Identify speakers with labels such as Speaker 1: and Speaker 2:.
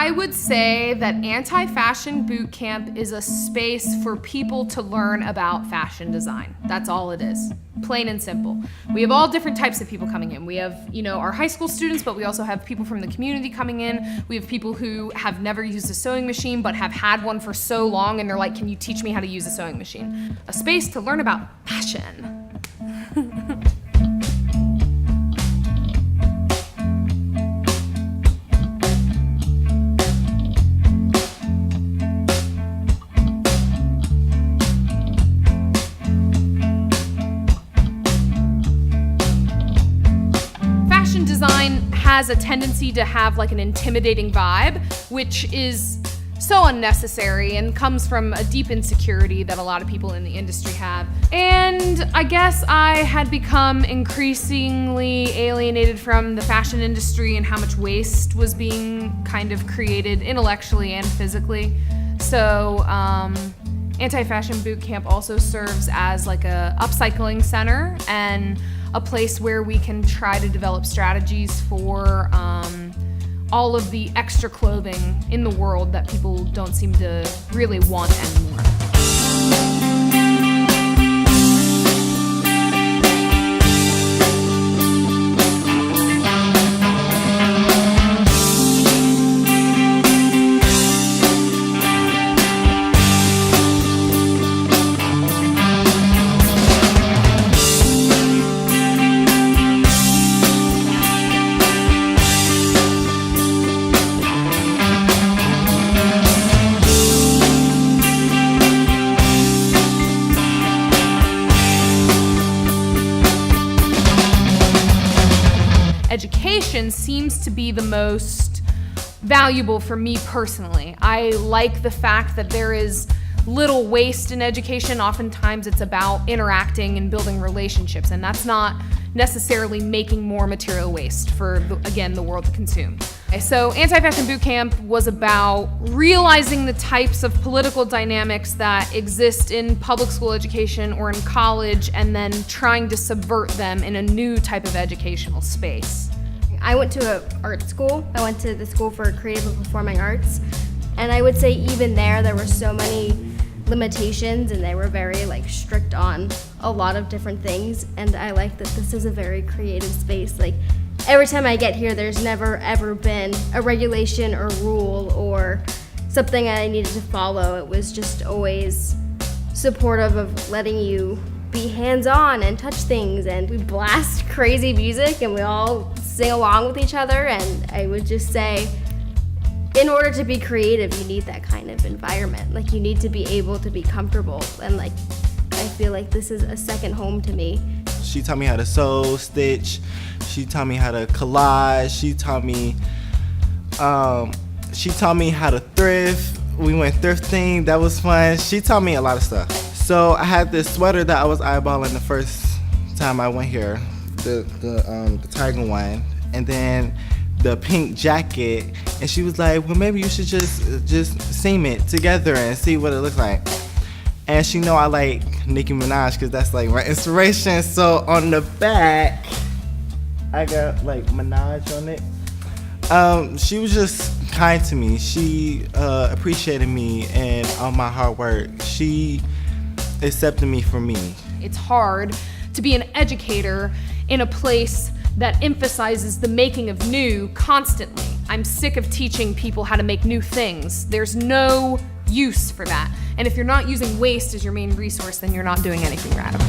Speaker 1: I would say that Anti-Fashion Bootcamp is a space for people to learn about fashion design. That's all it is, plain and simple. We have all different types of people coming in. We have, our high school students, but we also have people from the community coming in. We have people who have never used a sewing machine, but have had one for so long, and they're like, can you teach me how to use a sewing machine? A space to learn about fashion. Design has a tendency to have like an intimidating vibe, which is so unnecessary and comes from a deep insecurity that a lot of people in the industry have. And I guess I had become increasingly alienated from the fashion industry and how much waste was being kind of created intellectually and physically. So Anti-Fashion Bootcamp also serves as like a upcycling center and a place where we can try to develop strategies for all of the extra clothing in the world that people don't seem to really want anymore. Education seems to be the most valuable for me personally. I like the fact that there is little waste in education. Oftentimes it's about interacting and building relationships, and that's not necessarily making more material waste for, again, the world to consume. So Anti-Fashion Bootcamp was about realizing the types of political dynamics that exist in public school education or in college, and then trying to subvert them in a new type of educational space.
Speaker 2: I went to an art school. I went to the School for Creative and Performing Arts, and I would say even there were so many limitations, and they were very strict on a lot of different things, and I like that this is a very creative space. Every time I get here, there's never ever been a regulation or rule or something I needed to follow. It was just always supportive of letting you be hands-on and touch things, and we blast crazy music and we all sing along with each other. And I would just say, in order to be creative, you need that kind of environment. You need to be able to be comfortable, and I feel like this is a second home to me.
Speaker 3: She taught me how to sew, stitch. She taught me how to collage. She taught me how to thrift. We went thrifting. That was fun. She taught me a lot of stuff. So I had this sweater that I was eyeballing the first time I went here, the tiger one, and then the pink jacket. And she was like, "Well, maybe you should just seam it together and see what it looks like." And she know I like Nicki Minaj because that's my inspiration. So on the back, I got Minaj on it. She was just kind to me. She appreciated me and all my hard work. She accepted me for me.
Speaker 1: It's hard to be an educator in a place that emphasizes the making of new constantly. I'm sick of teaching people how to make new things. There's no use for that. And if you're not using waste as your main resource, then you're not doing anything radical.